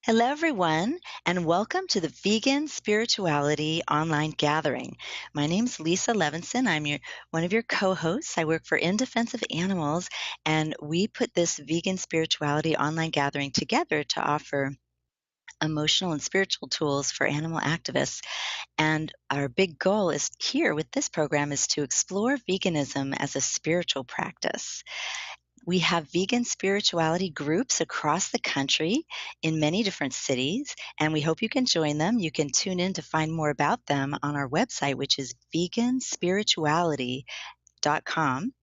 Hello, everyone, and welcome to the Vegan Spirituality Online Gathering. My name is Lisa Levinson. I'm one of your co-hosts. I work for In Defense of Animals, and we put this Vegan Spirituality Online Gathering together to offer emotional and spiritual tools for animal activists. And our big goal is here with this program is to explore veganism as a spiritual practice. We have vegan spirituality groups across the country in many different cities, and we hope you can join them. You can tune in to find more about them on our website, which is veganspirituality.com.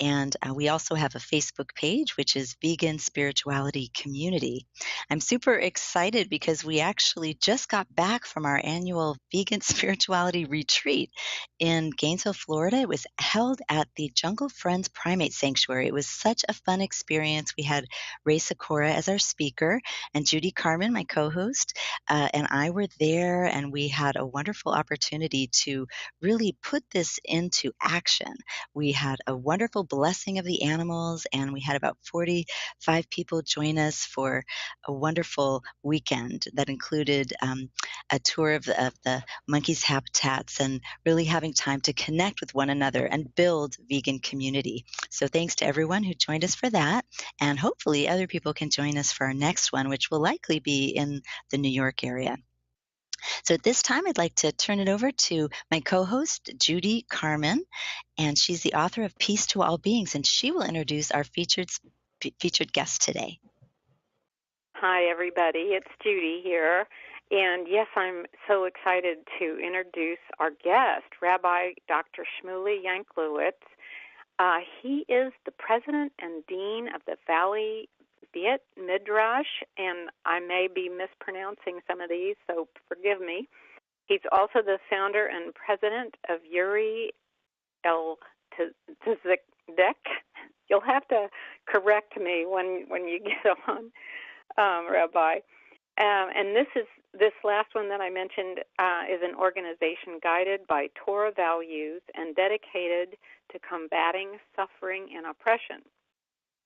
And we also have a Facebook page, which is Vegan Spirituality Community. I'm super excited because we actually just got back from our annual Vegan Spirituality Retreat in Gainesville, Florida. It was held at the Jungle Friends Primate Sanctuary. It was such a fun experience. We had Ray Sikora as our speaker, and Judy Carmen, my co-host, and I were there, and we had a wonderful opportunity to really put this into action. We had a wonderful blessing of the animals, and we had about 45 people join us for a wonderful weekend that included a tour of the monkeys' habitats and really having time to connect with one another and build vegan community. So thanks to everyone who joined us for that, and hopefully other people can join us for our next one, which will likely be in the New York area. So at this time, I'd like to turn it over to my co-host, Judy Carmen, and she's the author of Peace to All Beings, and she will introduce our featured guest today. Hi, everybody. It's Judy here. And yes, I'm so excited to introduce our guest, Rabbi Dr. Shmuly Yanklowitz. He is the president and dean of the Valley Beit Midrash, and I may be mispronouncing some of these, so forgive me. He's also the founder and president of Yuri El Tzedek. You'll have to correct me when you get on, Rabbi. And this last one that I mentioned is an organization guided by Torah values and dedicated to combating suffering and oppression.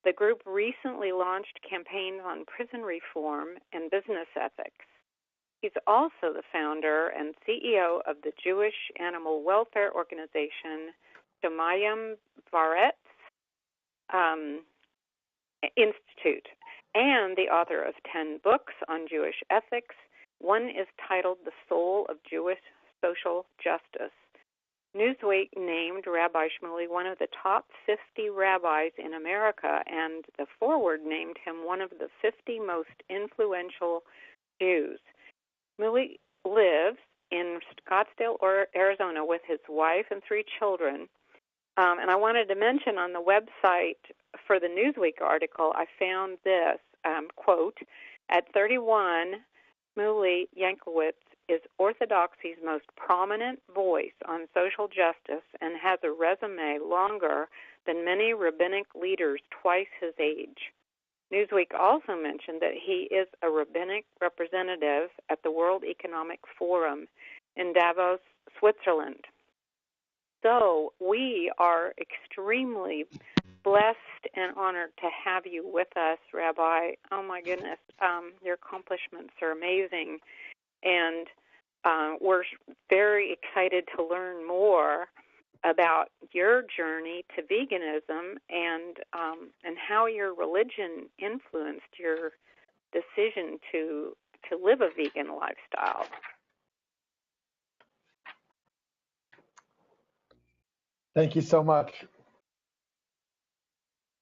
The group recently launched campaigns on prison reform and business ethics. He's also the founder and CEO of the Jewish animal welfare organization Shamayim V'Aretz Institute, and the author of 10 books on Jewish ethics. One is titled The Soul of Jewish Social Justice. Newsweek named Rabbi Shmuly one of the top 50 rabbis in America, and the Forward named him one of the 50 most influential Jews. Shmuly lives in Scottsdale, Arizona, with his wife and 3 children. And I wanted to mention on the website for the Newsweek article, I found this, quote, at 31, Shmuly Yanklowitz is Orthodoxy's most prominent voice on social justice and has a resume longer than many rabbinic leaders twice his age. Newsweek also mentioned that he is a rabbinic representative at the World Economic Forum in Davos, Switzerland. So we are extremely blessed and honored to have you with us, Rabbi. Oh, my goodness, your accomplishments are amazing. And we're very excited to learn more about your journey to veganism and how your religion influenced your decision to live a vegan lifestyle. Thank you so much.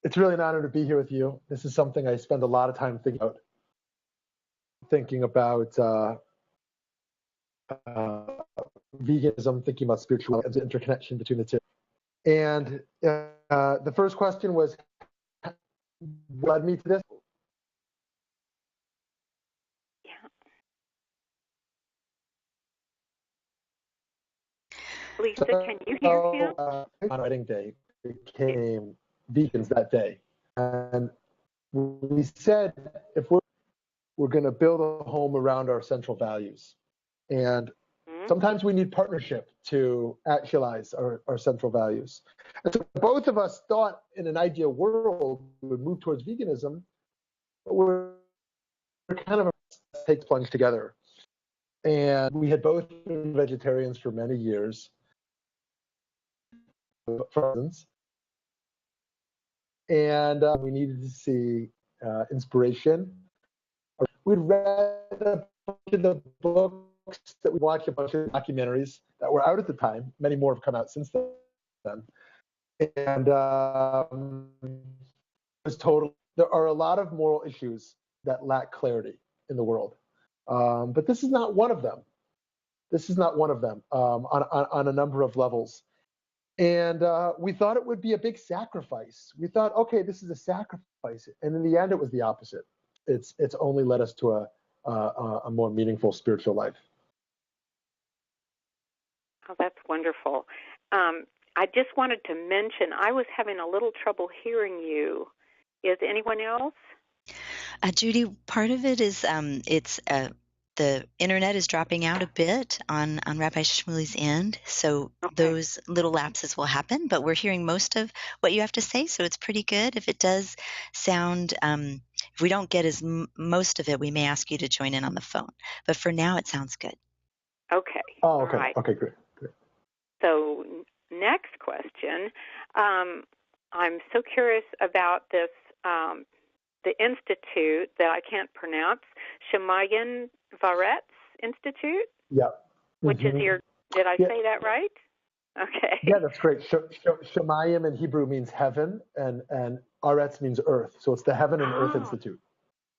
It's really an honor to be here with you. This is something I spend a lot of time thinking about veganism, thinking about spirituality and the interconnection between the two. And the first question was, what led me to this? Lisa, can you hear him? On wedding day, became vegans that day. And we said, if we're going to build a home around our central values. And sometimes we need partnership to actualize our central values. And so both of us thought in an ideal world we would move towards veganism, but we're kind of take the plunge together. And we had both been vegetarians for many years. And we needed to see inspiration. We'd read a bunch of the books that we watched, a bunch of documentaries that were out at the time. Many more have come out since then. And there are a lot of moral issues that lack clarity in the world. But this is not one of them. This is not one of them on a number of levels. And we thought it would be a big sacrifice. We thought, okay, this is a sacrifice. And in the end, it was the opposite. It's only led us to a more meaningful spiritual life. Oh, that's wonderful. I just wanted to mention, I was having a little trouble hearing you. Is anyone else? Judy, part of it is the internet is dropping out a bit on Rabbi Shmuly's end, so those little lapses will happen, but we're hearing most of what you have to say, so it's pretty good. If it does sound, if we don't get most of it, we may ask you to join in on the phone, but for now it sounds good. Okay. Oh, okay. Right. Okay, great. So next question, I'm so curious about this, the institute that I can't pronounce, Shamayim V'Aretz Institute? Yeah. Which is did I say that right? Okay. Yeah, that's great. Shamayim in Hebrew means heaven, and Aretz means earth. So it's the Heaven and Earth Institute.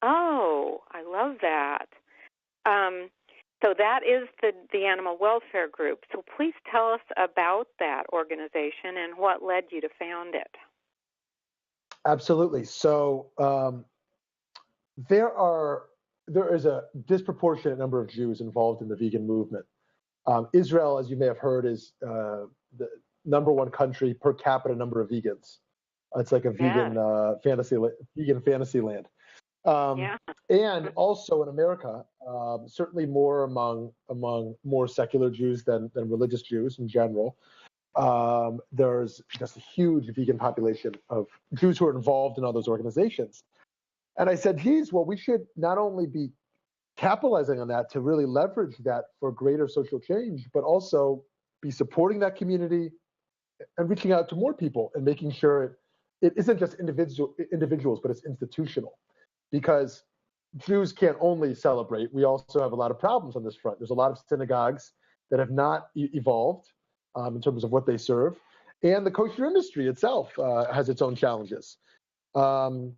Oh, I love that. So that is the animal welfare group. So please tell us about that organization and what led you to found it. Absolutely. So there is a disproportionate number of Jews involved in the vegan movement. Israel, as you may have heard, is the number one country per capita number of vegans. It's like a vegan fantasy land. And also in America, certainly more among more secular Jews than religious Jews in general. There's just a huge vegan population of Jews who are involved in all those organizations. And I said, geez, well, we should not only be capitalizing on that to really leverage that for greater social change, but also be supporting that community and reaching out to more people and making sure it isn't just individuals, but it's institutional. Because Jews can't only celebrate. We also have a lot of problems on this front. There's a lot of synagogues that have not evolved in terms of what they serve. And the kosher industry itself has its own challenges. So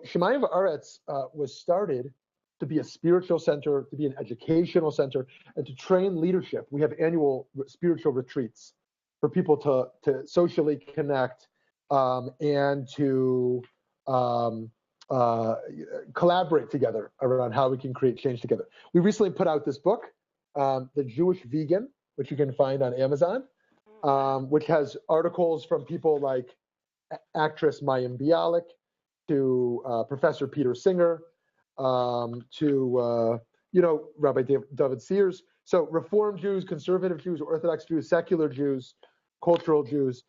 Shamayim V'Aretz was started to be a spiritual center, to be an educational center, and to train leadership. We have annual spiritual retreats for people to socially connect and to collaborate together around how we can create change together. We recently put out this book, The Jewish Vegan, which you can find on Amazon, which has articles from people like actress Mayim Bialik, to Professor Peter Singer, to Rabbi David Sears. So Reform Jews, conservative Jews, Orthodox Jews, secular Jews, cultural Jews,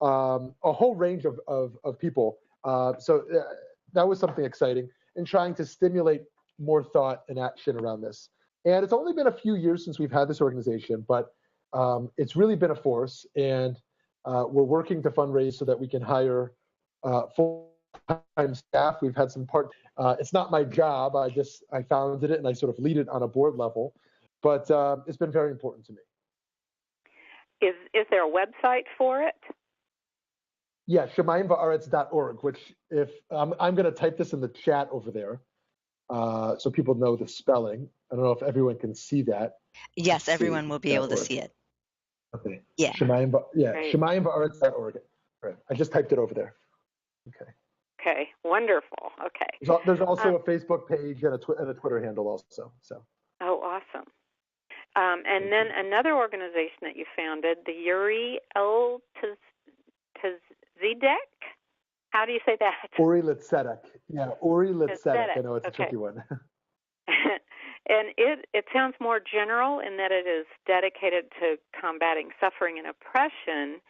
a whole range of people. So that was something exciting in trying to stimulate more thought and action around this. And it's only been a few years since we've had this organization, but it's really been a force. And we're working to fundraise so that we can hire full-time staff. We've had some it's not my job. I founded it and I sort of lead it on a board level, but it's been very important to me. Is there a website for it? Yeah, ShamayimV'Aretz.org, which if I'm going to type this in the chat over there so people know the spelling. I don't know if everyone can see that. Yes, everyone will be able to see it. Okay. Yeah. ShamayimV'Aretz.org. Right. I just typed it over there. Okay. Okay, wonderful. Okay. There's also a Facebook page and a Twitter handle also. So. Oh, awesome. And then another organization that you founded, the Uri El Tzedek. How do you say that? Uri Litzedek. Yeah, Uri Litzedek. I know it's a tricky one. And it sounds more general in that it is dedicated to combating suffering and oppression.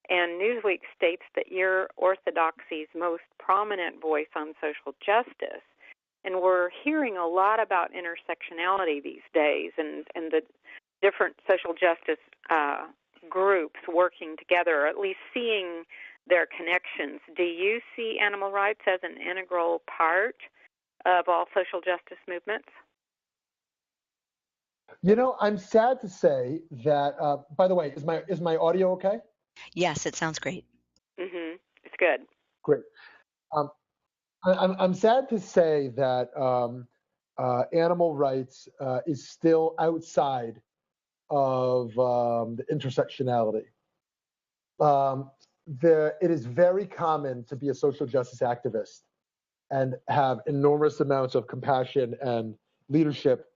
And Newsweek states that you're Orthodoxy's most prominent voice on social justice. And we're hearing a lot about intersectionality these days, and the different social justice groups working together, or at least seeing their connections. Do you see animal rights as an integral part of all social justice movements? You know, I'm sad to say that. By the way, is my audio okay? Yes, it sounds great. Mm-hmm. It's good. Great. I'm sad to say that animal rights is still outside of the intersectionality. It is very common to be a social justice activist and have enormous amounts of compassion and leadership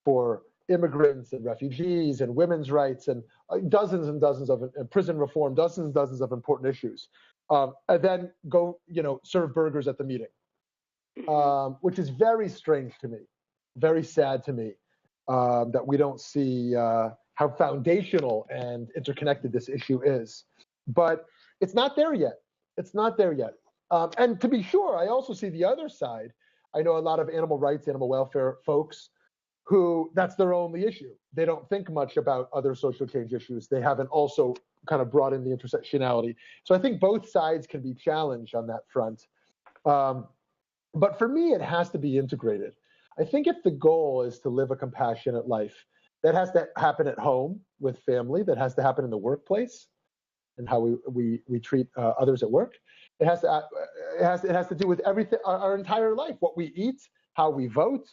for immigrants and refugees and women's rights and dozens and dozens of prison reform, dozens and dozens of important issues, and then go, serve burgers at the meeting, which is very strange to me, very sad to me, that we don't see how foundational and interconnected this issue is. But it's not there yet. It's not there yet. And to be sure, I also see the other side. I know a lot of animal rights, animal welfare folks who that's their only issue. They don't think much about other social change issues. They haven't also kind of brought in the intersectionality. So I think both sides can be challenged on that front. But for me, it has to be integrated. I think if the goal is to live a compassionate life, that has to happen at home with family, that has to happen in the workplace and how we treat others at work. It has to do with everything, our entire life, what we eat, how we vote,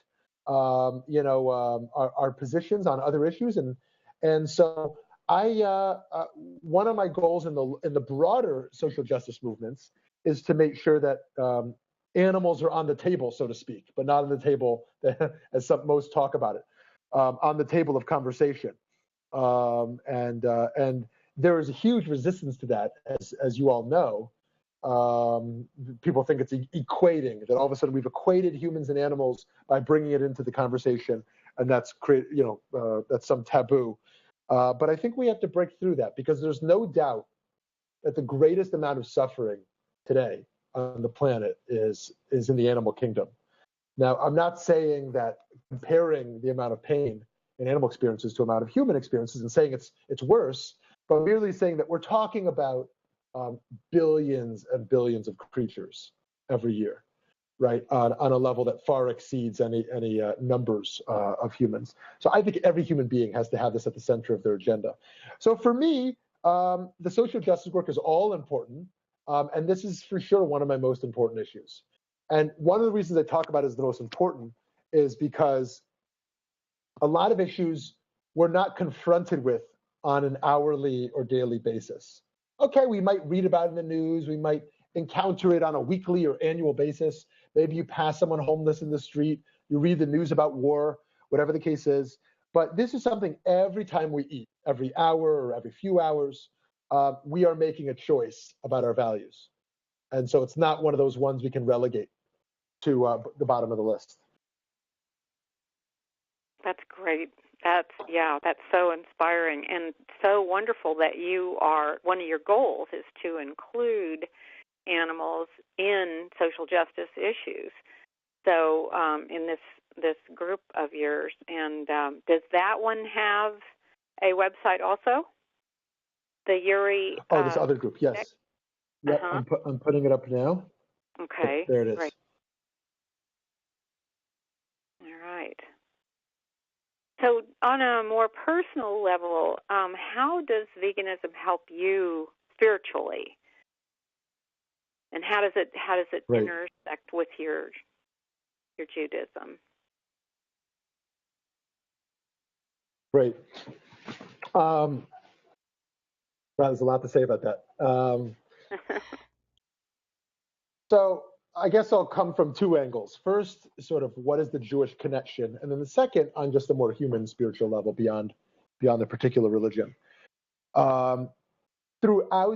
our positions on other issues, and so one of my goals in the broader social justice movements is to make sure that animals are on the table, so to speak, but not on the table as most talk about it, on the table of conversation, and there is a huge resistance to that, as you all know. People think it's equating, that all of a sudden we've equated humans and animals by bringing it into the conversation, and that's that's some taboo. But I think we have to break through that, because there's no doubt that the greatest amount of suffering today on the planet is in the animal kingdom. Now, I'm not saying that comparing the amount of pain in animal experiences to the amount of human experiences and saying it's worse, but merely saying that we're talking about billions and billions of creatures every year, right? On a level that far exceeds any numbers of humans. So I think every human being has to have this at the center of their agenda. So for me, the social justice work is all important, and this is for sure one of my most important issues. And one of the reasons I talk about it as the most important is because a lot of issues we're not confronted with on an hourly or daily basis. Okay, we might read about it in the news, we might encounter it on a weekly or annual basis. Maybe you pass someone homeless in the street, you read the news about war, whatever the case is. But this is something every time we eat, every hour or every few hours, we are making a choice about our values. And so it's not one of those ones we can relegate to the bottom of the list. That's great. That's so inspiring and so wonderful that one of your goals is to include animals in social justice issues. So in this group of yours, and does that one have a website also? The Yuri. This other group, yes. Yep, I'm putting it up now. Okay. There it is. Right. All right. So on a more personal level, how does veganism help you spiritually? And how does it Right. intersect with your Judaism? Great. There's a lot to say about that. So I guess I'll come from two angles. First, sort of what is the Jewish connection? And then the second, on just a more human spiritual level beyond the particular religion. Throughout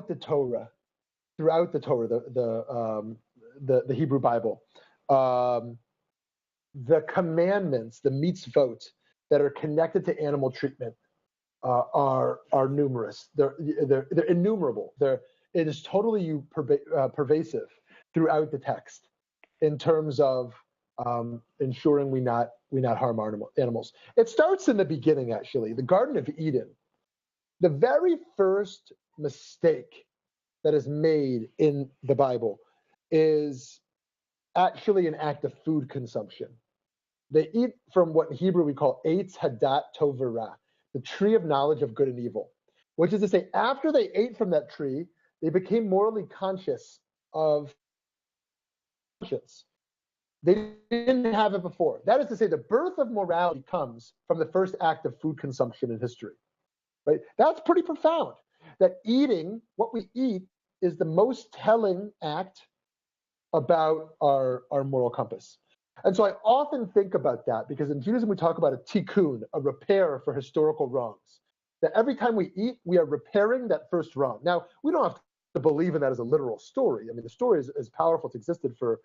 the Torah, the Hebrew Bible, the commandments, the mitzvot that are connected to animal treatment are numerous. They're innumerable. It is totally pervasive throughout the text in terms of ensuring we not harm animals. It starts in the beginning, actually, the Garden of Eden. The very first mistake that is made in the Bible is actually an act of food consumption. They eat from what in Hebrew we call Eitz Hadat Tov V'Ra, the tree of knowledge of good and evil, which is to say, after they ate from that tree, they became morally conscious of conscience. They didn't have it before. That is to say, the birth of morality comes from the first act of food consumption in history. Right? That's pretty profound. That eating, what we eat, is the most telling act about our moral compass. And so I often think about that because in Judaism we talk about a tikkun, a repair for historical wrongs. That every time we eat, we are repairing that first wrong. Now, we don't have to believe in that as a literal story. I mean, the story is powerful. It's existed for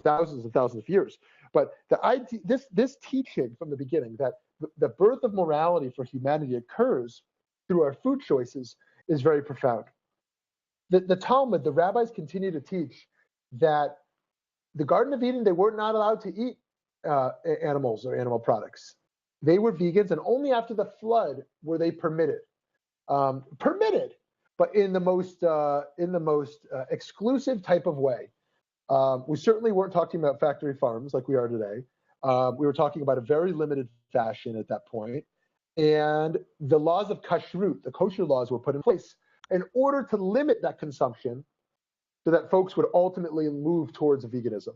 thousands and thousands of years. But the idea, this teaching from the beginning that the birth of morality for humanity occurs through our food choices is very profound. The Talmud, the rabbis continue to teach that the Garden of Eden, they were not allowed to eat animals or animal products. They were vegans, and only after the flood were they permitted. But in the most exclusive type of way. We certainly weren't talking about factory farms like we are today. We were talking about a very limited fashion at that point. And the laws of kashrut, the kosher laws, were put in place in order to limit that consumption so that folks would ultimately move towards veganism.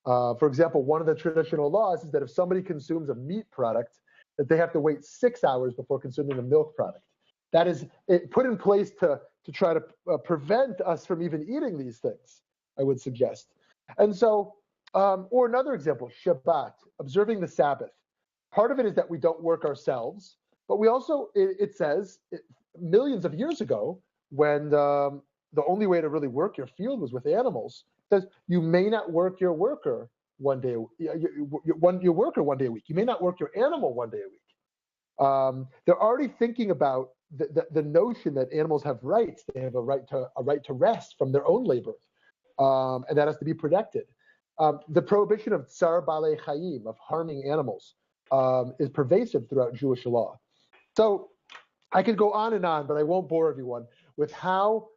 For example, one of the traditional laws is that if somebody consumes a meat product, that they have to wait 6 hours before consuming a milk product. That is put in place to try to prevent us from even eating these things, I would suggest. And so, or another example, Shabbat, observing the Sabbath. Part of it is that we don't work ourselves, but we also, it says, millions of years ago, when the only way to really work your field was with animals, it says you may not work your worker one day, your worker one day a week. You may not work your animal one day a week. They're already thinking about the notion that animals have rights. They have a right to rest from their own labor, and that has to be protected. The prohibition of tsar balei chayim, of harming animals, is pervasive throughout Jewish law. So I could go on and on, but I won't bore everyone with how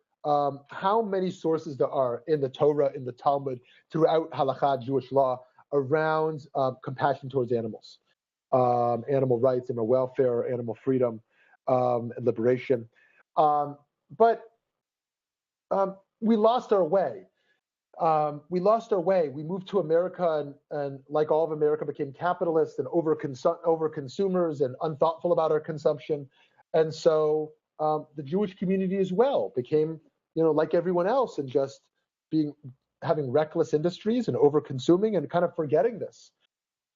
many sources there are in the Torah, in the Talmud, throughout halakha Jewish law around compassion towards animals, animal rights, animal welfare, animal freedom, and liberation. But we lost our way. We moved to America, and like all of America, became capitalists and over-consumers and unthoughtful about our consumption. And so the Jewish community as well became, like everyone else, and just having reckless industries and over-consuming and kind of forgetting this.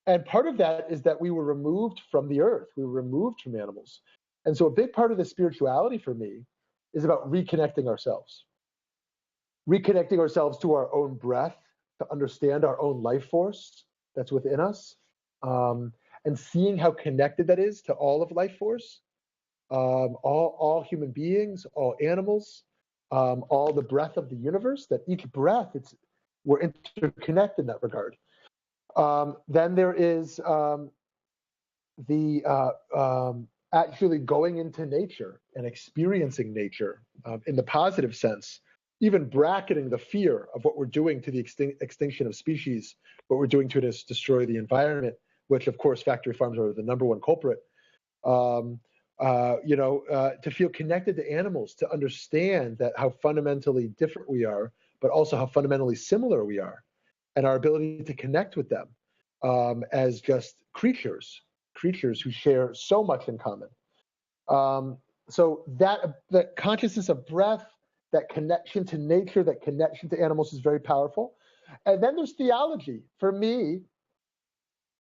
And part of that is that we were removed from the earth. We were removed from animals. And so a big part of the spirituality for me is about reconnecting ourselves to our own breath, to understand our own life force that's within us, and seeing how connected that is to all of life force, all human beings, all animals, all the breath of the universe, that each breath, we're interconnected in that regard. Then there is actually going into nature and experiencing nature in the positive sense, even bracketing the fear of what we're doing to the extinction of species, what we're doing to destroy the environment, which of course factory farms are the number one culprit. To feel connected to animals, to understand that how fundamentally different we are, but also how fundamentally similar we are, and our ability to connect with them as just creatures who share so much in common. So that consciousness of breath, that connection to nature, that connection to animals is very powerful. And then there's theology. For me,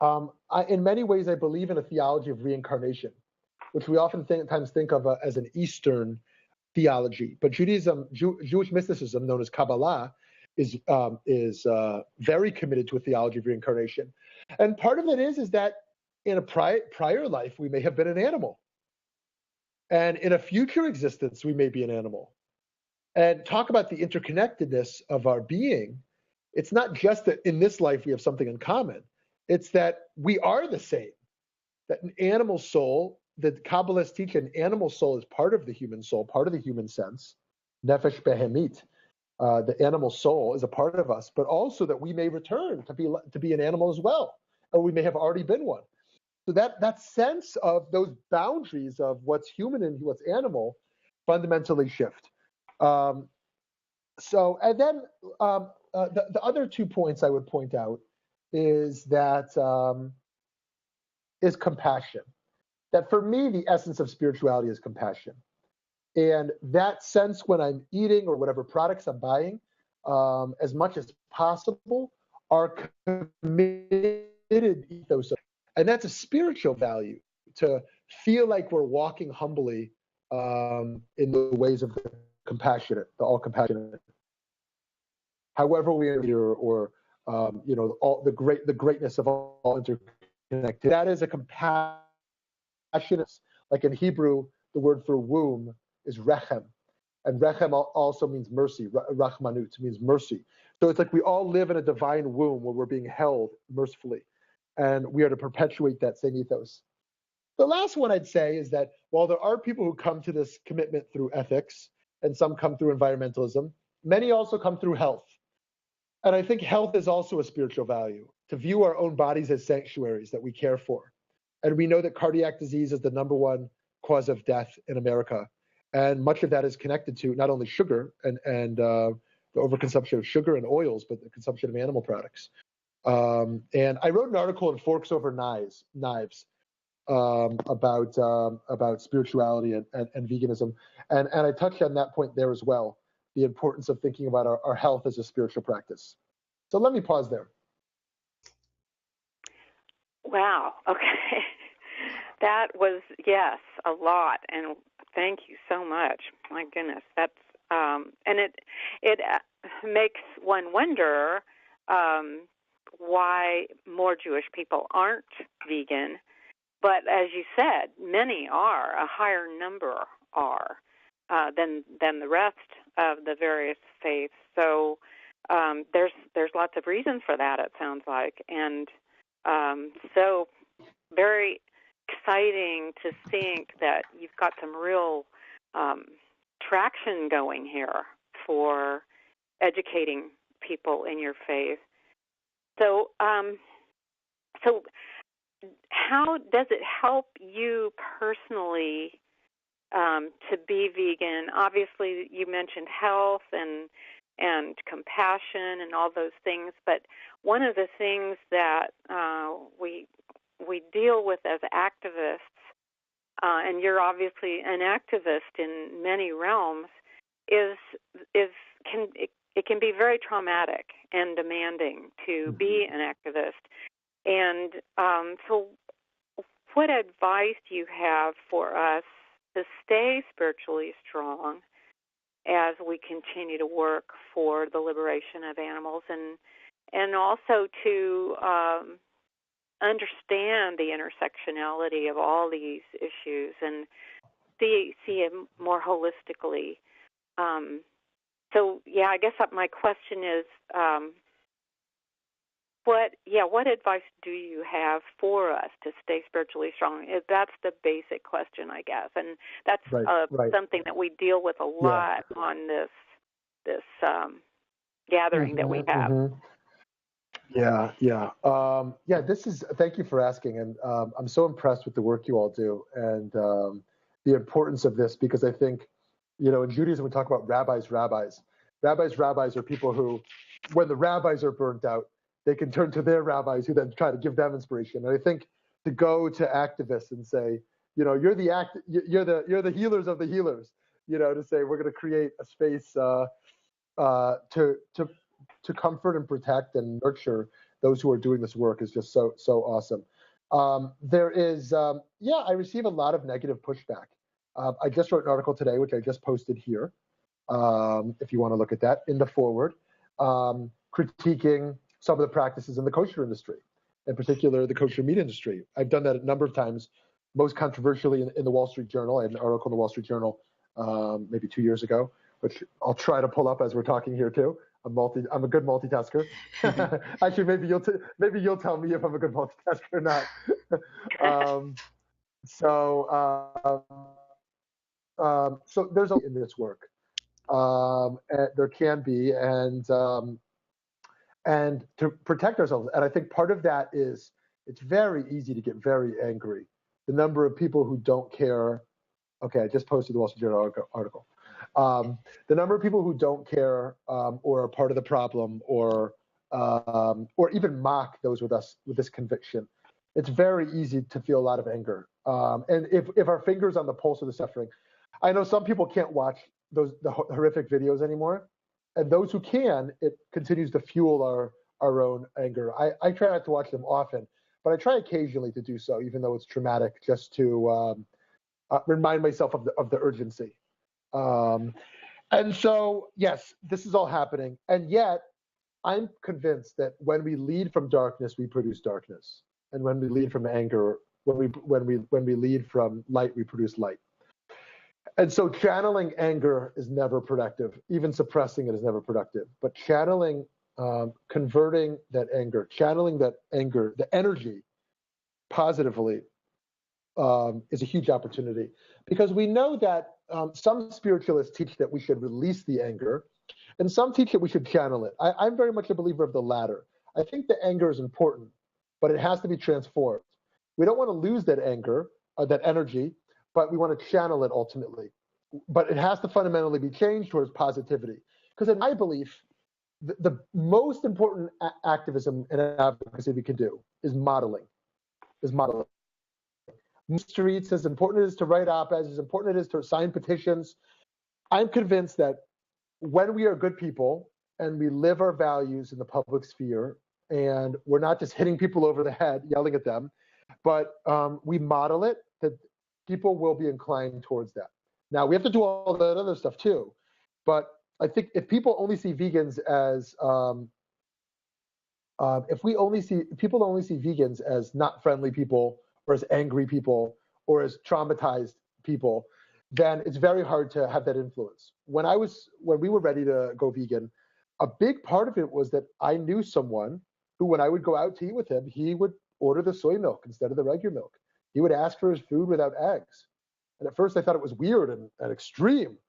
in many ways, I believe in a theology of reincarnation, which we often think of as an Eastern theology. But Judaism, Jewish mysticism, known as Kabbalah, is very committed to a theology of reincarnation. And part of it is that in a prior life, we may have been an animal. And in a future existence, we may be an animal. And talk about the interconnectedness of our being. it's not just that in this life we have something in common. It's that we are the same. That an animal soul, the Kabbalists teach an animal soul is part of the human soul, part of the human sense. Nefesh behemit, the animal soul is a part of us, but also that we may return to be an animal as well, or we may have already been one. So that sense of those boundaries of what's human and what's animal fundamentally shift. And then the other 2 points I would point out is that is compassion. That for me, the essence of spirituality is compassion. And that sense when I'm eating or whatever products I'm buying, as much as possible, are committed ethos. And that's a spiritual value, to feel like we're walking humbly in the ways of the compassionate, the all compassionate. However we are here, or all the greatness of all interconnected. That is a compassionate. Like in Hebrew, the word for womb is rechem, and rechem also means mercy. Rachmanut means mercy. So it's like we all live in a divine womb where we're being held mercifully, and we are to perpetuate that same ethos. The last one I'd say is that while there are people who come to this commitment through ethics, and some come through environmentalism, many also come through health. And I think health is also a spiritual value, to view our own bodies as sanctuaries that we care for. And we know that cardiac disease is the #1 cause of death in America. And much of that is connected to not only sugar and the overconsumption of sugar and oils, but the consumption of animal products. And I wrote an article in Forks Over Knives about spirituality and veganism. And I touched on that point there as well, the importance of thinking about our health as a spiritual practice. So let me pause there. Wow. Okay. That was, yes, a lot. And thank you so much. My goodness. That's, and it makes one wonder why more Jewish people aren't vegan. But as you said, many are, a higher number are than the rest of the various faiths. So there's lots of reasons for that, it sounds like. And so very exciting to think that you've got some real traction going here for educating people in your faith. So how does it help you personally to be vegan? Obviously, you mentioned health and compassion and all those things, but one of the things that we deal with as activists, and you're obviously an activist in many realms, it can be very traumatic and demanding to be an activist. And so what advice do you have for us to stay spiritually strong as we continue to work for the liberation of animals, and also to understand the intersectionality of all these issues and see it more holistically? So, I guess my question is, what advice do you have for us to stay spiritually strong? That's the basic question, I guess, and that's something that we deal with a lot on this gathering that we have. Thank you for asking, and I'm so impressed with the work you all do and the importance of this, because I think, in Judaism we talk about rabbis. Rabbis are people who, when the rabbis are burnt out, they can turn to their rabbis who then try to give them inspiration. And I think to go to activists and say, you're the healers of the healers, to say we're going to create a space to comfort and protect and nurture those who are doing this work is just so awesome. There is, I receive a lot of negative pushback. I just wrote an article today, which I just posted here, if you want to look at that, in the forward, critiquing some of the practices in the kosher industry, in particular the kosher meat industry. I've done that a number of times, most controversially in the Wall Street Journal. I had an article in the Wall Street Journal maybe 2 years ago, which I'll try to pull up as we're talking here too. I'm a good multitasker. Actually, maybe you'll tell me if I'm a good multitasker or not. So there's a in this work. There can be, and to protect ourselves. And I think part of that is it's very easy to get very angry. The number of people who don't care. Okay, I just posted the Wall Street Journal article. The number of people who don't care or are part of the problem or even mock those with us with this conviction, it's very easy to feel a lot of anger. And if our finger's on the pulse of the suffering, I know some people can't watch the horrific videos anymore, and those who can, it continues to fuel our own anger. I try not to watch them often, but I try occasionally to do so, even though it's traumatic, just to remind myself of the urgency. And so, yes, this is all happening. And yet, I'm convinced that when we lead from darkness, we produce darkness. And when we lead from anger, when we lead from light, we produce light. And so channeling anger is never productive. Even suppressing it is never productive. But channeling, converting that anger, channeling that anger, the energy positively, is a huge opportunity. Because we know that some spiritualists teach that we should release the anger, and some teach that we should channel it. I'm very much a believer of the latter. I think the anger is important, but it has to be transformed. We don't want to lose that anger, that energy, but we want to channel it ultimately. But it has to fundamentally be changed towards positivity. Because in my belief, the most important activism and advocacy we can do is modeling. Streets, as important it is to write op-eds, as important it is to sign petitions. I'm convinced that when we are good people and we live our values in the public sphere, and we're not just hitting people over the head, yelling at them, but we model it, that people will be inclined towards that. Now, we have to do all that other stuff too, but I think if people only see vegans as, people only see vegans as not friendly people, or as angry people, or as traumatized people, then it's very hard to have that influence. When we were ready to go vegan, a big part of it was that I knew someone who, when I would go out to eat with him, he would order the soy milk instead of the regular milk. He would ask for his food without eggs. And at first I thought it was weird and extreme,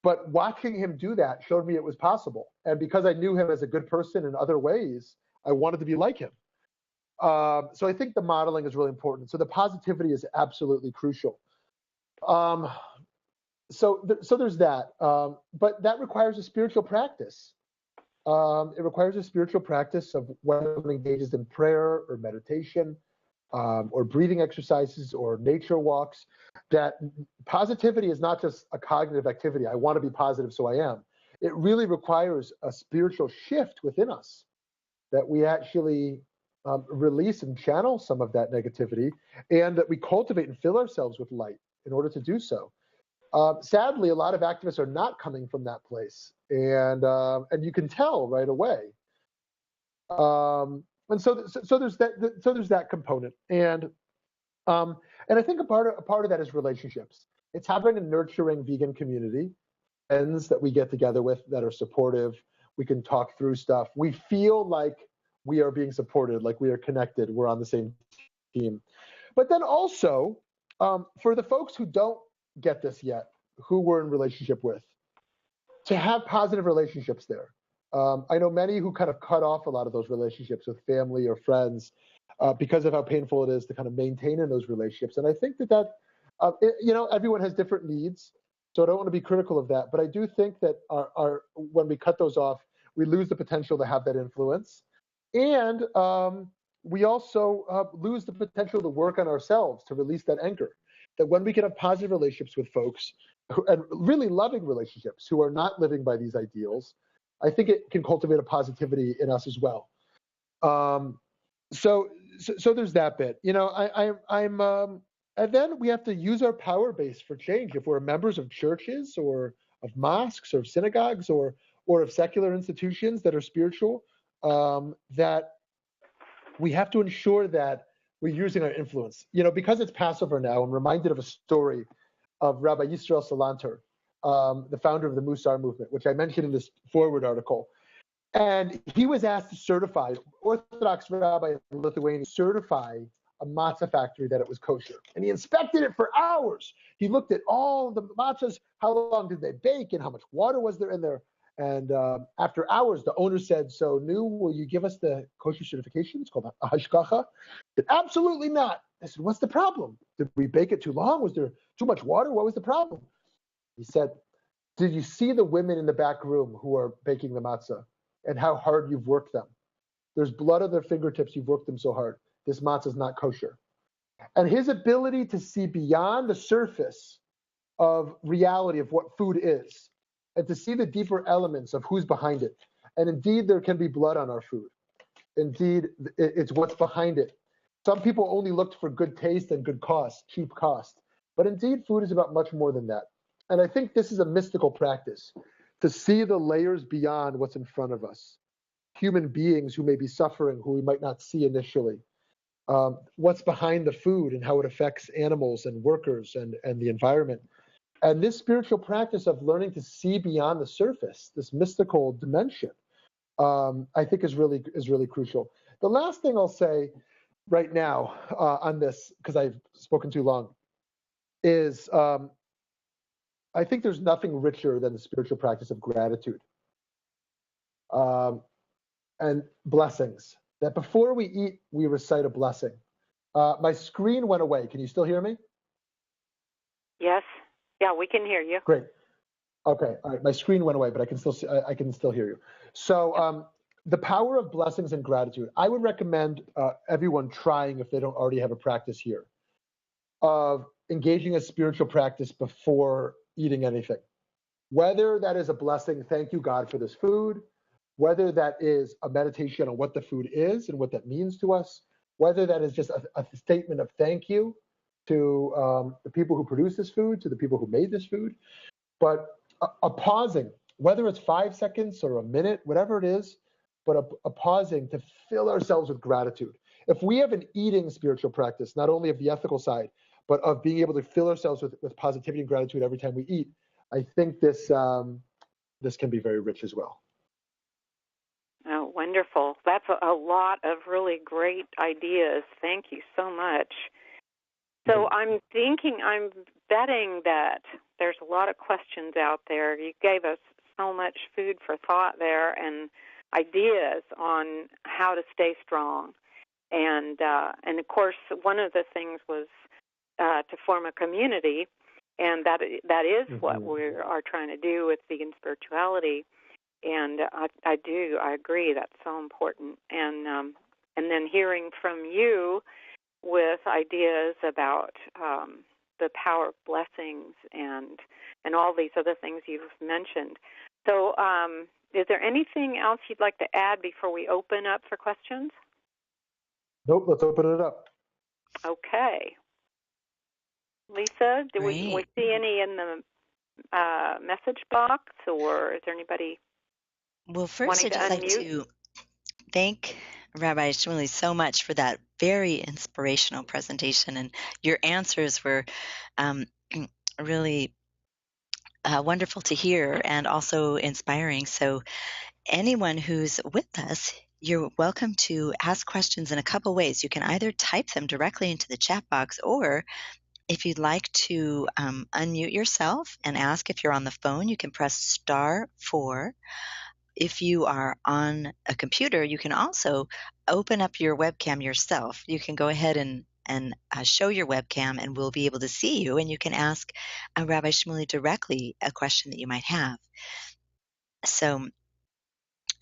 but watching him do that showed me it was possible. And because I knew him as a good person in other ways, I wanted to be like him. So I think the modeling is really important. So the positivity is absolutely crucial. So there's that. But that requires a spiritual practice. It requires a spiritual practice of whether one engages in prayer or meditation, or breathing exercises or nature walks. That positivity is not just a cognitive activity. I want to be positive, so I am. It really requires a spiritual shift within us, that we actually release and channel some of that negativity, and that we cultivate and fill ourselves with light in order to do so. Sadly, a lot of activists are not coming from that place, and you can tell right away. And so there's that component, and I think a part of that is relationships. It's having a nurturing vegan community, friends that we get together with that are supportive. We can talk through stuff. We feel like we are being supported, like we are connected, we're on the same team. But then also, for the folks who don't get this yet, who we're in relationship with, to have positive relationships there. I know many who kind of cut off a lot of those relationships with family or friends because of how painful it is to kind of maintain in those relationships. And I think that everyone has different needs, so I don't want to be critical of that. But I do think that when we cut those off, we lose the potential to have that influence. And we also lose the potential to work on ourselves, to release that anger. That when we can have positive relationships with folks, and really loving relationships who are not living by these ideals, I think it can cultivate a positivity in us as well. So there's that bit. And then we have to use our power base for change. If we're members of churches or of mosques or of synagogues or of secular institutions that are spiritual, that we have to ensure that we're using our influence. Because it's Passover now, I'm reminded of a story of Rabbi Yisrael Salanter, the founder of the Musar movement, which I mentioned in this forward article. And he was asked to certify, Orthodox rabbi in Lithuania, certify a matzah factory that it was kosher. And he inspected it for hours. He looked at all the matzahs, how long did they bake, and how much water was there in there. And after hours, the owner said, "So, will you give us the kosher certification?" It's called a hashgacha. Said, "Absolutely not." I said, "What's the problem? Did we bake it too long? Was there too much water? What was the problem?" He said, "Did you see the women in the back room who are baking the matzah and how hard you've worked them? There's blood on their fingertips. You've worked them so hard. This matzah is not kosher." And his ability to see beyond the surface of reality of what food is and to see the deeper elements of who's behind it. And indeed, there can be blood on our food. Indeed, it's what's behind it. Some people only looked for good taste and good cost, cheap cost. But indeed, food is about much more than that. And I think this is a mystical practice, to see the layers beyond what's in front of us. Human beings who may be suffering, who we might not see initially. What's behind the food and how it affects animals and workers and the environment. And this spiritual practice of learning to see beyond the surface, this mystical dimension, I think is really crucial. The last thing I'll say right now on this, because I've spoken too long, is I think there's nothing richer than the spiritual practice of gratitude and blessings. That before we eat, we recite a blessing. My screen went away. Can you still hear me? Yes. Yeah, we can hear you. Great. Okay. All right. My screen went away, but I can still hear you. So the power of blessings and gratitude. I would recommend everyone trying, if they don't already have a practice here, of engaging a spiritual practice before eating anything. Whether that is a blessing, thank you God for this food, whether that is a meditation on what the food is and what that means to us, whether that is just a statement of thank you to the people who produce this food, to the people who made this food, but a pausing, whether it's 5 seconds or a minute, whatever it is, but a pausing to fill ourselves with gratitude. If we have an eating spiritual practice, not only of the ethical side, but of being able to fill ourselves with positivity and gratitude every time we eat, I think this can be very rich as well. Oh, wonderful. That's a lot of really great ideas. Thank you so much. So I'm betting that there's a lot of questions out there. You gave us so much food for thought there and ideas on how to stay strong. And of course, one of the things was to form a community, and that is what we are trying to do with vegan spirituality. And I agree, that's so important. And then hearing from you with ideas about the power of blessings and all these other things you've mentioned. So is there anything else you'd like to add before we open up for questions? Nope, let's open it up. Okay. Lisa, do we see any in the message box, or is there anybody? Well, first I'd just like to thank Rabbi Shmuly so much for that very inspirational presentation, and your answers were really wonderful to hear and also inspiring. So anyone who's with us, you're welcome to ask questions in a couple ways. You can either type them directly into the chat box, or if you'd like to unmute yourself and ask if you're on the phone, you can press *4. If you are on a computer, you can also open up your webcam yourself. You can go ahead and show your webcam, and we'll be able to see you, and you can ask Rabbi Shmuly directly a question that you might have. So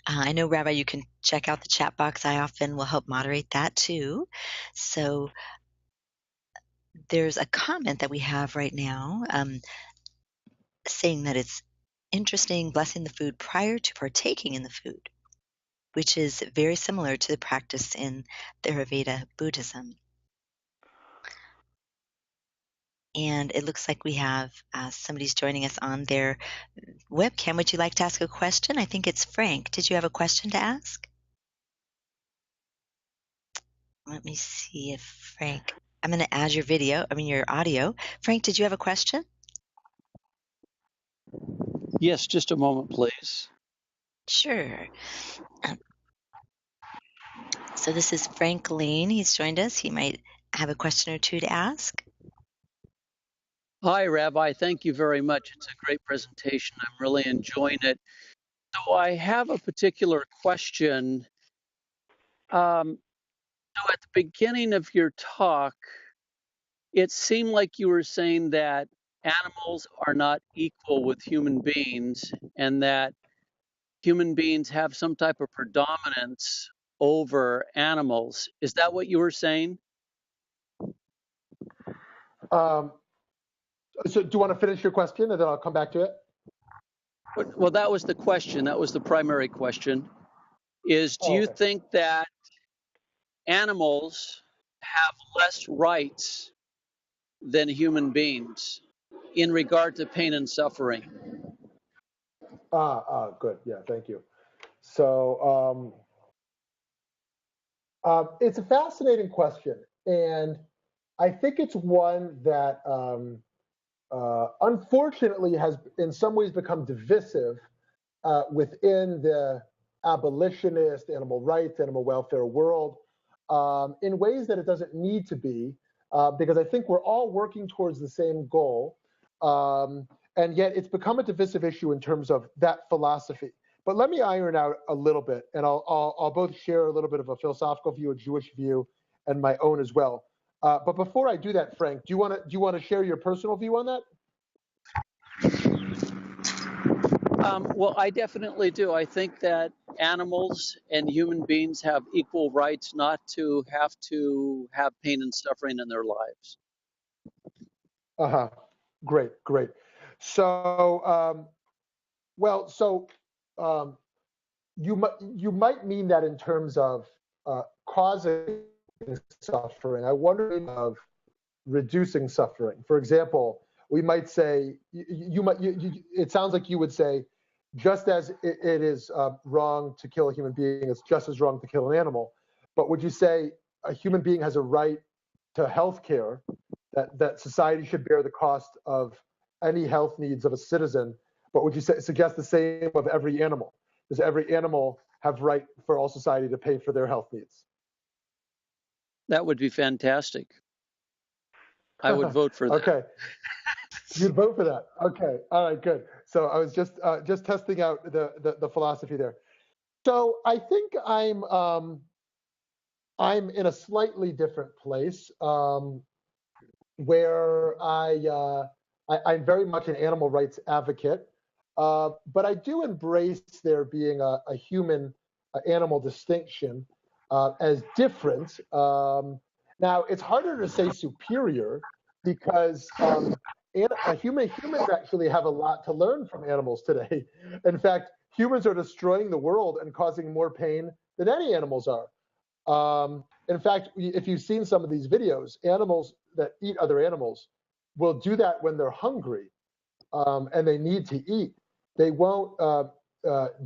I know, Rabbi, you can check out the chat box. I often will help moderate that too. So there's a comment that we have right now saying that it's interesting blessing the food prior to partaking in the food, which is very similar to the practice in Theravada Buddhism. And it looks like we have somebody's joining us on their webcam. Would you like to ask a question? I think it's Frank. Did you have a question to ask? Let me see if Frank, I'm going to add your audio. Frank, did you have a question? Yes, just a moment, please. Sure. Um, so this is Frank Lane. He's joined us. He might have a question or two to ask. Hi, Rabbi. Thank you very much. It's a great presentation. I'm really enjoying it. So I have a particular question. So at the beginning of your talk, it seemed like you were saying that animals are not equal with human beings and that human beings have some type of predominance over animals. Is that what you were saying? So do you want to finish your question and then I'll come back to it? Well, that was the question. That was the primary question. Do you Okay. think that animals have less rights than human beings in regard to pain and suffering? Good. Yeah, thank you. So it's a fascinating question. And I think it's one that unfortunately has in some ways become divisive within the abolitionist, animal rights, animal welfare world in ways that it doesn't need to be, because I think we're all working towards the same goal. And yet it's become a divisive issue in terms of that philosophy. But let me iron out a little bit, and I'll both share a little bit of a philosophical view, a Jewish view, and my own as well. But before I do that, Frank, do you want to share your personal view on that? Well, I definitely do. I think that animals and human beings have equal rights not to have pain and suffering in their lives. Great. So, you might mean that in terms of causing suffering. I wonder of reducing suffering. For example, we might say it sounds like you would say, just as it is wrong to kill a human being, it's just as wrong to kill an animal. But would you say a human being has a right to health care, that society should bear the cost of any health needs of a citizen? But would you suggest the same of every animal? Does every animal have right for all society to pay for their health needs? That would be fantastic. I would vote for that. Okay. You'd vote for that. Okay. All right, good. So I was just testing out the philosophy there. So I think I'm in a slightly different place, where I'm very much an animal rights advocate, but I do embrace there being a human animal distinction as different. Now, it's harder to say superior because humans actually have a lot to learn from animals today. In fact, humans are destroying the world and causing more pain than any animals are. In fact, if you've seen some of these videos, animals that eat other animals will do that when they're hungry and they need to eat. They won't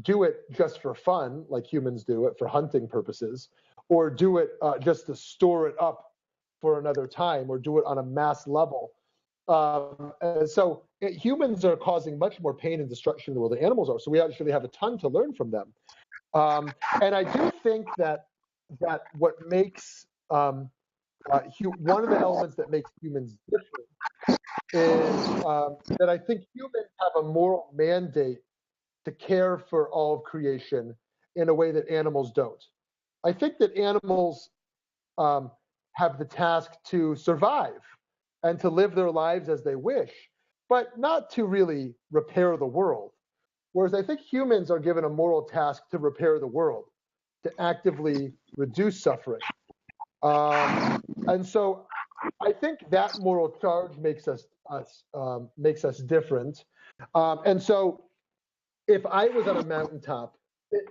do it just for fun, like humans do it for hunting purposes, or do it just to store it up for another time, or do it on a mass level. And so humans are causing much more pain and destruction in the world than animals are. So we actually have a ton to learn from them. And I do think that what makes one of the elements that makes humans different is that I think humans have a moral mandate to care for all of creation in a way that animals don't. I think that animals have the task to survive and to live their lives as they wish, but not to really repair the world. Whereas I think humans are given a moral task to repair the world, to actively reduce suffering. And so I think that moral charge makes us different. And so if I was on a mountaintop in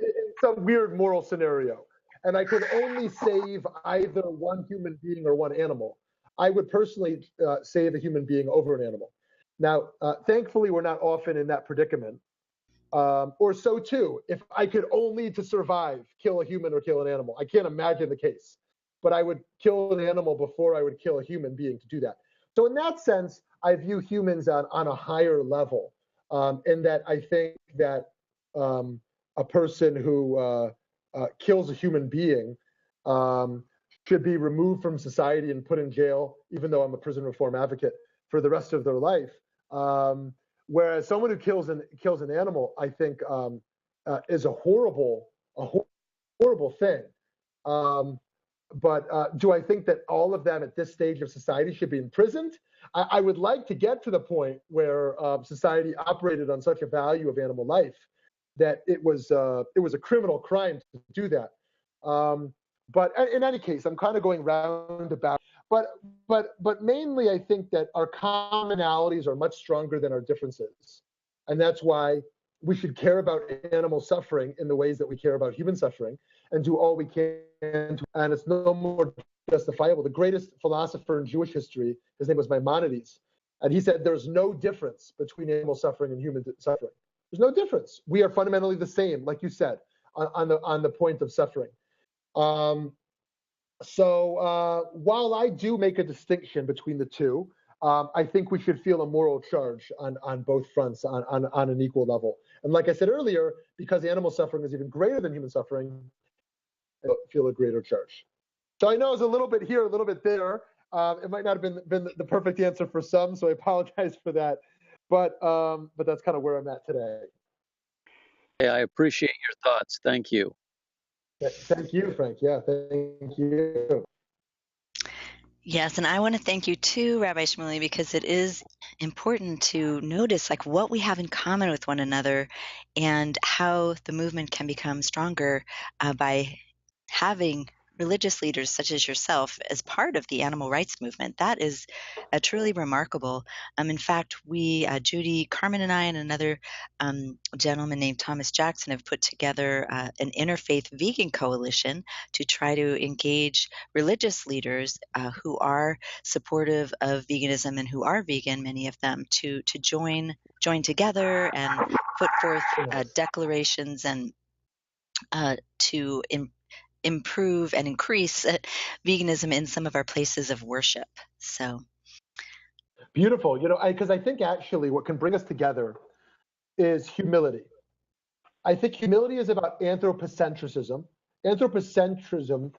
some weird moral scenario, and I could only save either one human being or one animal, I would personally save a human being over an animal. Now, thankfully, we're not often in that predicament. Or so too, if I could only to survive kill a human or kill an animal. I can't imagine the case, but I would kill an animal before I would kill a human being to do that. So in that sense, I view humans on a higher level, in that I think that a person who kills a human being should be removed from society and put in jail, even though I'm a prison reform advocate, for the rest of their life. Whereas someone who kills an animal, I think, is a horrible thing. But do I think that all of them at this stage of society should be imprisoned? I would like to get to the point where society operated on such a value of animal life that it was a criminal crime to do that. But in any case, I'm kind of going roundabout. But mainly, I think that our commonalities are much stronger than our differences, and that's why we should care about animal suffering in the ways that we care about human suffering, and do all we can to, and it's no more justifiable. The greatest philosopher in Jewish history, his name was Maimonides, and he said there's no difference between animal suffering and human suffering. There's no difference. We are fundamentally the same, like you said, on the point of suffering. So while I do make a distinction between the two, I think we should feel a moral charge on both fronts on an equal level. And like I said earlier, because animal suffering is even greater than human suffering, I feel a greater charge. So I know it's a little bit here, a little bit there. It might not have been the perfect answer for some, so I apologize for that. But that's kind of where I'm at today. Yeah, I appreciate your thoughts. Thank you. Thank you, Frank. Yeah, thank you. Yes, and I want to thank you too, Rabbi Shmuly, because it is important to notice like what we have in common with one another and how the movement can become stronger by having religious leaders such as yourself as part of the animal rights movement. That is truly remarkable. In fact, we, Judy, Carmen, and I, and another gentleman named Thomas Jackson have put together an interfaith vegan coalition to try to engage religious leaders who are supportive of veganism and who are vegan, many of them, to join together and put forth declarations and to improve and increase veganism in some of our places of worship. So beautiful. Because I think actually what can bring us together is humility. I think humility is about anthropocentrism. Anthropocentrism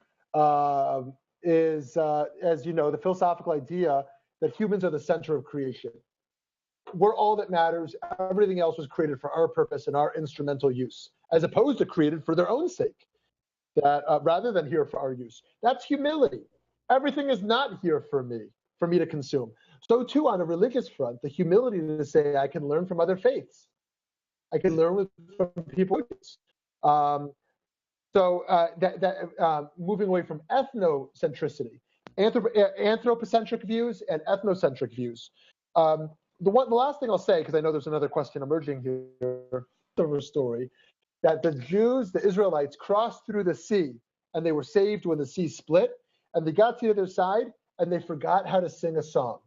is, as you know, the philosophical idea that humans are the center of creation. We're all that matters. Everything else was created for our purpose and our instrumental use, as opposed to created for their own sake. That rather than here for our use. That's humility. Everything is not here for me to consume. So too on a religious front, the humility to say I can learn from other faiths. I can learn from people. Moving away from ethnocentricity, anthropocentric views and ethnocentric views. The last thing I'll say, because I know there's another question emerging here, the story, that the Jews, the Israelites, crossed through the sea, and they were saved when the sea split, and they got to the other side, and they forgot how to sing a song.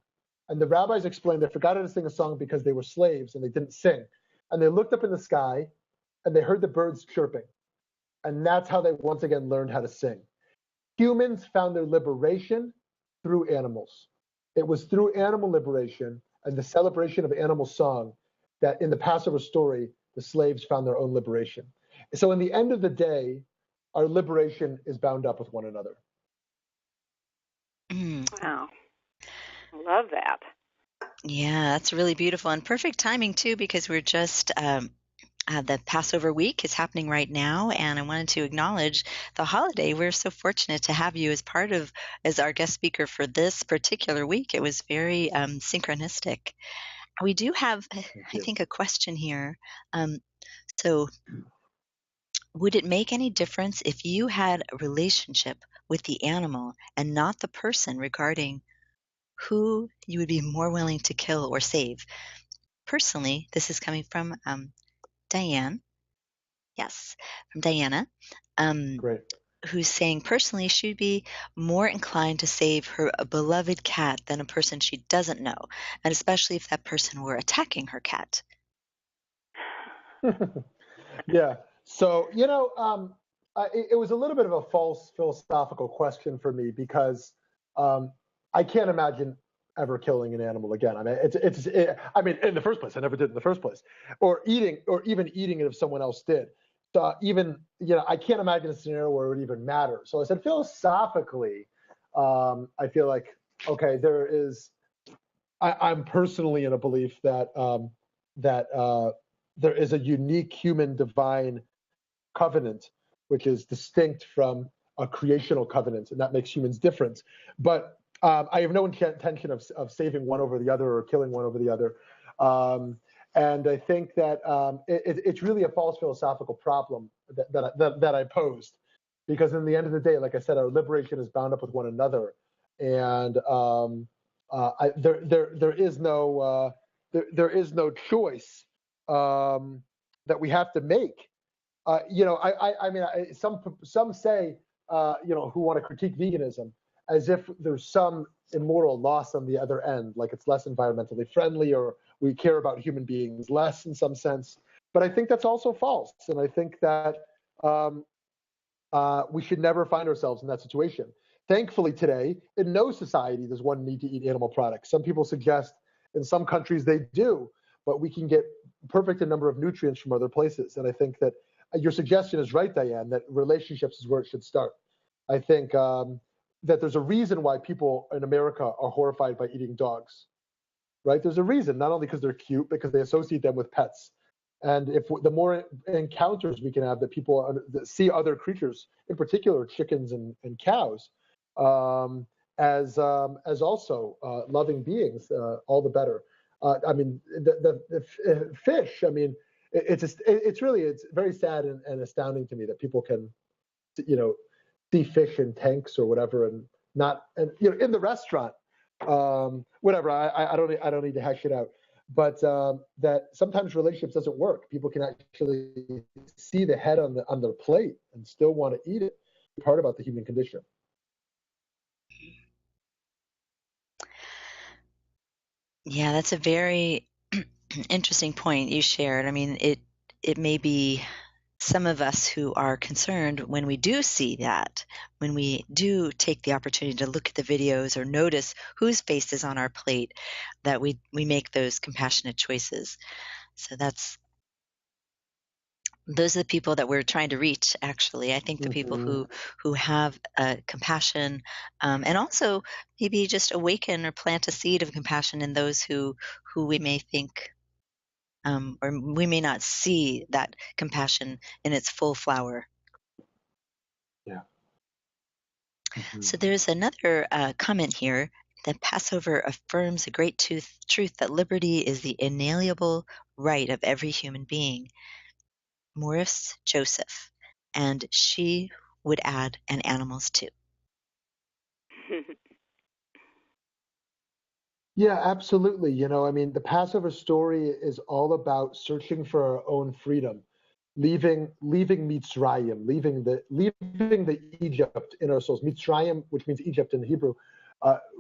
And the rabbis explained they forgot how to sing a song because they were slaves and they didn't sing. And they looked up in the sky, and they heard the birds chirping. And that's how they once again learned how to sing. Humans found their liberation through animals. It was through animal liberation and the celebration of animal song that in the Passover story, the slaves found their own liberation. So in the end of the day, our liberation is bound up with one another. Wow. I love that. Yeah, that's really beautiful and perfect timing too, because we're just the Passover week is happening right now, and I wanted to acknowledge the holiday. We're so fortunate to have you as our guest speaker for this particular week. It was very synchronistic. We do have, I think, a question here. So would it make any difference if you had a relationship with the animal and not the person regarding who you would be more willing to kill or save? Personally, this is coming from Diane. Yes, from Diana. Great. Who's saying personally she'd be more inclined to save her beloved cat than a person she doesn't know, and especially if that person were attacking her cat. Yeah. So, it was a little bit of a false philosophical question for me because I can't imagine ever killing an animal again. I mean, in the first place, I never did in the first place, or even eating it if someone else did. even, I can't imagine a scenario where it would even matter. So I said, philosophically, I feel like, okay, I'm personally in a belief that there is a unique human divine covenant, which is distinct from a creational covenant, and that makes humans different. But I have no intention of saving one over the other or killing one over the other. And I think that it's really a false philosophical problem that I posed, because in the end of the day, like I said, our liberation is bound up with one another, and there is no choice that we have to make. Some say who want to critique veganism as if there's some immoral loss on the other end, like it's less environmentally friendly or we care about human beings less in some sense. But I think that's also false, and I think that we should never find ourselves in that situation. Thankfully today, in no society does one need to eat animal products. Some people suggest in some countries they do, but we can get perfect a number of nutrients from other places. And I think that your suggestion is right, Diane, that relationships is where it should start. I think that there's a reason why people in America are horrified by eating dogs, right? There's a reason, not only because they're cute, because they associate them with pets. And if the more encounters we can have that people that see other creatures, in particular chickens and cows, as also loving beings, all the better. The fish. I mean, it's very sad and astounding to me that people can, see fish in tanks or whatever, and not, and in the restaurant, whatever. I don't need to hash it out, but that sometimes relationships doesn't work. People can actually see the head on their plate and still want to eat it. Part about the human condition. Yeah, that's a very interesting point you shared. I mean, it may be some of us who are concerned when we do see that, when we do take the opportunity to look at the videos or notice whose face is on our plate, that we make those compassionate choices. So those are the people that we're trying to reach, actually. I think the people who have compassion, and also maybe just awaken or plant a seed of compassion in those who we may think, or we may not see that compassion in its full flower. Yeah. Mm-hmm. So there's another comment here that Passover affirms a great truth that liberty is the inalienable right of every human being. Morris Joseph, and she would add, and animals too. Yeah, absolutely. The Passover story is all about searching for our own freedom, leaving Mitzrayim, leaving the Egypt in our souls. Mitzrayim, which means Egypt in Hebrew,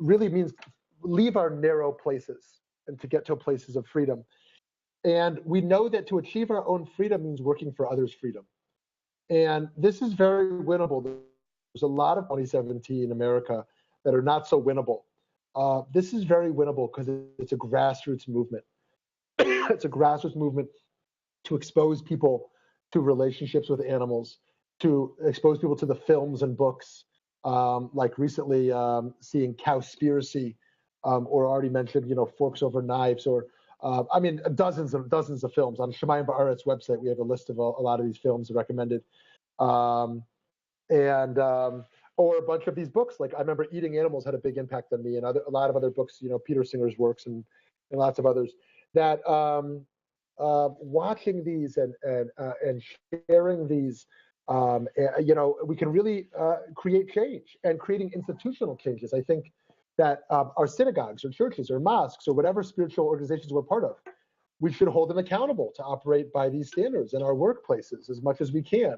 really means leave our narrow places and to get to places of freedom. And we know that to achieve our own freedom means working for others' freedom. And this is very winnable. There's a lot of 2017 in America that are not so winnable. This is very winnable because it's a grassroots movement. It's a grassroots movement to expose people to relationships with animals, to expose people to the films and books, like recently seeing Cowspiracy, or already mentioned, Forks Over Knives, or dozens of films. On Shamayim V'Aretz website, we have a list of a lot of these films recommended. Or a bunch of these books. Like I remember Eating Animals had a big impact on me, and a lot of other books, Peter Singer's works and lots of others. That watching these and sharing these, we can really create change, and creating institutional changes. I think that our synagogues or churches or mosques or whatever spiritual organizations we're part of, we should hold them accountable to operate by these standards in our workplaces as much as we can.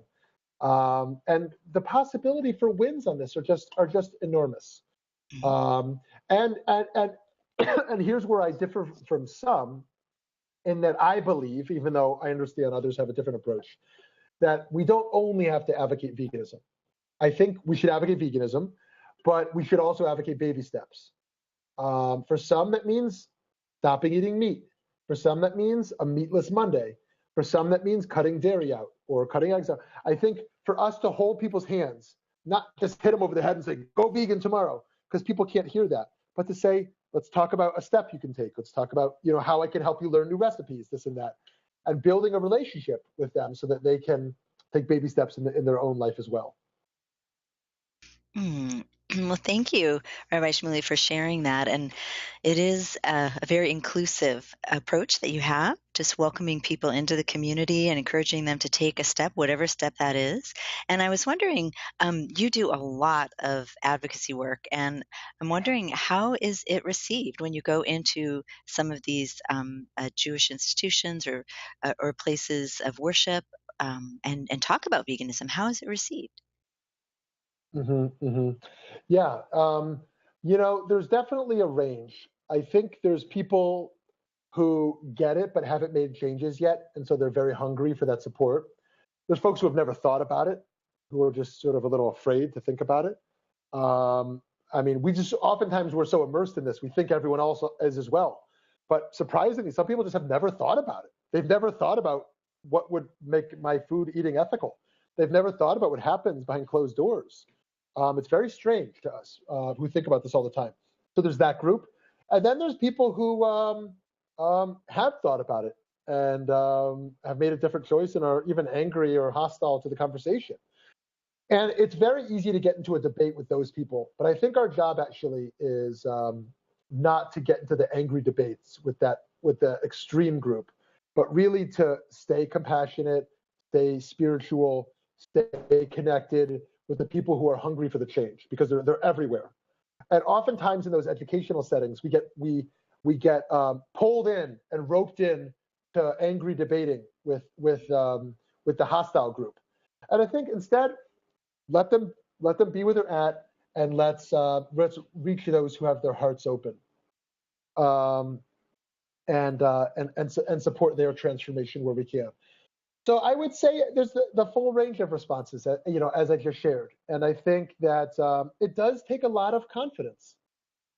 And the possibility for wins on this are just enormous. And here's where I differ from some, in that I believe, even though I understand others have a different approach, that we don't only have to advocate veganism. I think we should advocate veganism, but we should also advocate baby steps. For some, that means stopping eating meat. For some, that means a meatless Monday. For some, that means cutting dairy out. or cutting eggs out. I think for us to hold people's hands, not just hit them over the head and say, go vegan tomorrow, because people can't hear that, but to say, let's talk about a step you can take. Let's talk about, how I can help you learn new recipes, this and that, and building a relationship with them so that they can take baby steps in their own life as well. Well, thank you, Rabbi Shmuly, for sharing that. And it is a very inclusive approach that you have, just welcoming people into the community and encouraging them to take a step, whatever step that is. And I was wondering, you do a lot of advocacy work, and I'm wondering, how is it received when you go into some of these Jewish institutions or places of worship and talk about veganism? How is it received? Yeah. There's definitely a range. I think there's people who get it but haven't made changes yet, and so they're very hungry for that support. There's folks who have never thought about it, who are just sort of a little afraid to think about it. We just oftentimes we're so immersed in this, we think everyone else is as well. But surprisingly, some people just have never thought about it. They've never thought about what would make my food eating ethical. They've never thought about what happens behind closed doors. It's very strange to us who think about this all the time. So there's that group. And then there's people who have thought about it and have made a different choice and are even angry or hostile to the conversation. And it's very easy to get into a debate with those people. But I think our job actually is not to get into the angry debates with the extreme group, but really to stay compassionate, stay spiritual, stay connected with the people who are hungry for the change, because they're everywhere. And oftentimes in those educational settings, we get pulled in and roped in to angry debating with the hostile group. And I think instead, let them be where they're at, and let's reach those who have their hearts open, and support their transformation where we can. So I would say there's the full range of responses, as I just shared. And I think that it does take a lot of confidence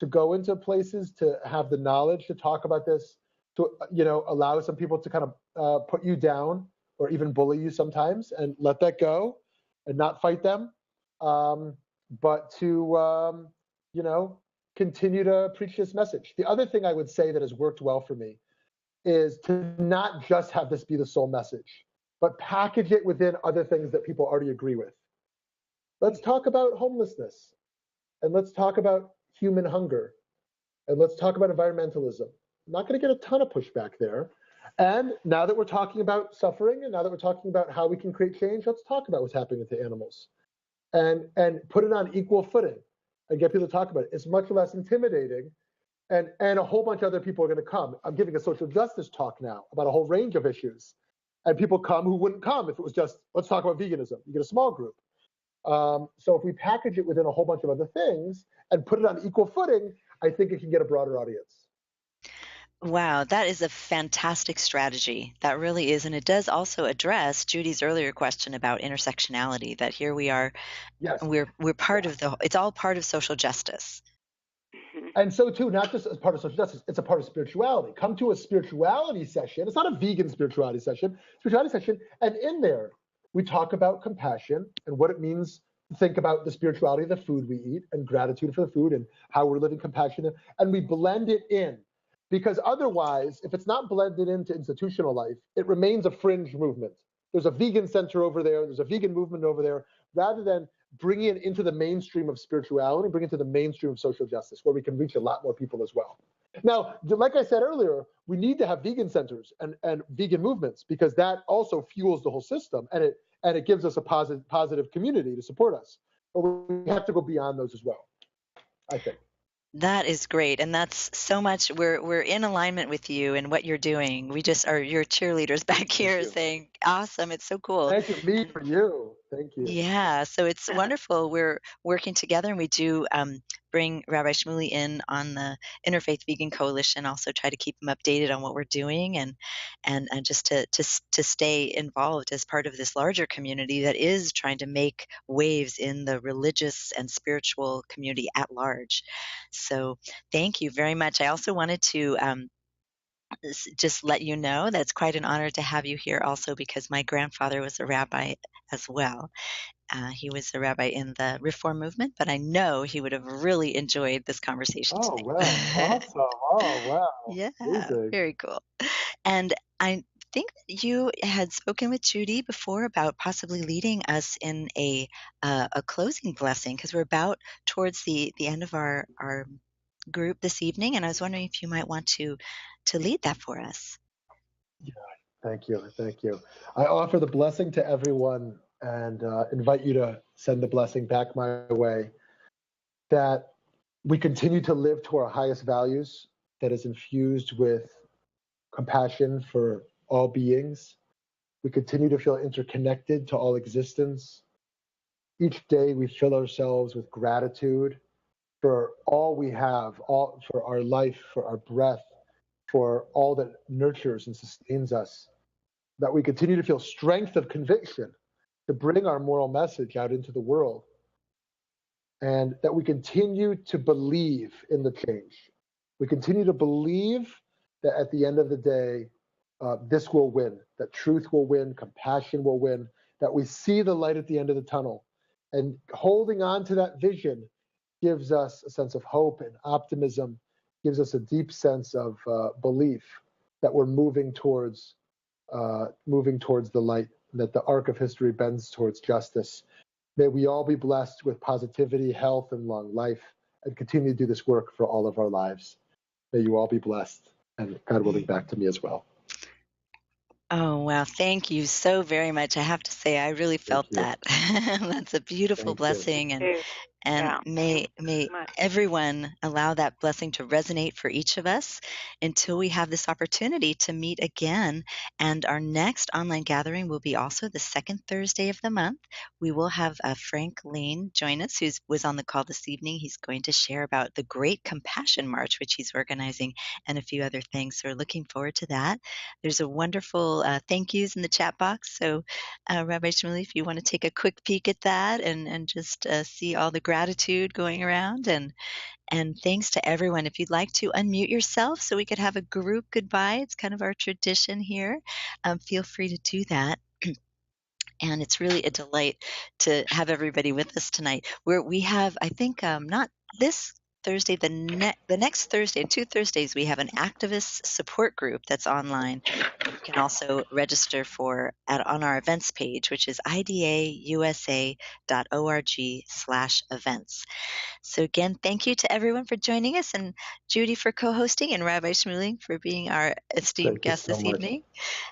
to go into places, to have the knowledge to talk about this, to, allow some people to kind of put you down or even bully you sometimes, and let that go and not fight them. But to, continue to preach this message. The other thing I would say that has worked well for me is to not just have this be the sole message, but package it within other things that people already agree with. Let's talk about homelessness, and let's talk about human hunger, and let's talk about environmentalism. I'm not going to get a ton of pushback there. And now that we're talking about suffering, and now that we're talking about how we can create change, let's talk about what's happening to animals, and put it on equal footing and get people to talk about it. It's much less intimidating, and a whole bunch of other people are going to come. I'm giving a social justice talk now about a whole range of issues. And people come who wouldn't come if it was just, let's talk about veganism. You get a small group. So if we package it within a whole bunch of other things and put it on equal footing, I think it can get a broader audience. Wow, that is a fantastic strategy. That really is. And it does also address Judy's earlier question about intersectionality, that here we are, yes, we're part of it's all part of social justice. And so too, not just as part of social justice, it's a part of spirituality. Come to a spirituality session. It's not a vegan spirituality session, and in there, we talk about compassion and what it means to think about the spirituality of the food we eat, and gratitude for the food, and how we're living compassionate, and we blend it in. Because otherwise, if it's not blended into institutional life, it remains a fringe movement. There's a vegan center over there, there's a vegan movement over there, rather than bringing it into the mainstream of spirituality, bring it to the mainstream of social justice, where we can reach a lot more people as well. Now, like I said earlier, we need to have vegan centers and vegan movements, because that also fuels the whole system, and it gives us a positive community to support us. But we have to go beyond those as well, I think. That is great. And that's so much, we're in alignment with you and what you're doing. We just are your cheerleaders back here saying, awesome, it's so cool. Thank you, me for you. Thank you. Yeah, so it's wonderful. We're working together, and we do bring Rabbi Shmuly in on the Interfaith Vegan Coalition, also try to keep him updated on what we're doing, and just to stay involved as part of this larger community that is trying to make waves in the religious and spiritual community at large. So thank you very much. I also wanted to just let you know that it's quite an honor to have you here also because my grandfather was a rabbi as well. He was a rabbi in the Reform movement, but I know he would have really enjoyed this conversation Oh, today. wow. Awesome. Oh, wow. Yeah, Amazing. very cool. And I think that you had spoken with Judy before about possibly leading us in a closing blessing because we're about towards the end of our group this evening, and I was wondering if you might want to lead that for us. Yeah, thank you. Thank you. I offer the blessing to everyone and invite you to send the blessing back my way, that we continue to live to our highest values, that is infused with compassion for all beings. We continue to feel interconnected to all existence. Each day we fill ourselves with gratitude for all we have, all for our life, for our breath, for all that nurtures and sustains us. That we continue to feel strength of conviction to bring our moral message out into the world. And that we continue to believe in the change. We continue to believe that at the end of the day, this will win, that truth will win, compassion will win, that we see the light at the end of the tunnel. And holding on to that vision gives us a sense of hope and optimism, gives us a deep sense of belief that we're moving towards the light, that the arc of history bends towards justice. May we all be blessed with positivity, health, and long life, and continue to do this work for all of our lives. May you all be blessed, and God willing, back to me as well. Oh, wow. Thank you so very much. I have to say, I really felt that. That's a beautiful blessing. And may everyone allow that blessing to resonate for each of us until we have this opportunity to meet again. And our next online gathering will be also the second Thursday of the month. We will have Frank Lane join us, who was on the call this evening. He's going to share about the Great Compassion March, which he's organizing, and a few other things. So we're looking forward to that. There's a wonderful thank yous in the chat box. So Rabbi Shmuly, if you want to take a quick peek at that and just see all the gratitude going around, and thanks to everyone. If you'd like to unmute yourself so we could have a group goodbye, it's kind of our tradition here. Feel free to do that. And it's really a delight to have everybody with us tonight. We have, I think, not this Thursday, the next Thursday, and 2 Thursdays, we have an activist support group that's online. You can also register for on our events page, which is idausa.org/events. So again, thank you to everyone for joining us, and Judy for co-hosting, and Rabbi Shmuly for being our esteemed guest this evening.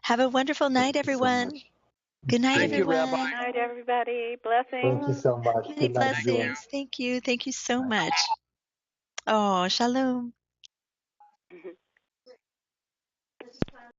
Have a wonderful night, everyone. Good night, everyone. Thank you, Rabbi. Good night, everybody. Blessings. Thank you so much. Many blessings. Thank you. Thank you so much. Oh, shalom.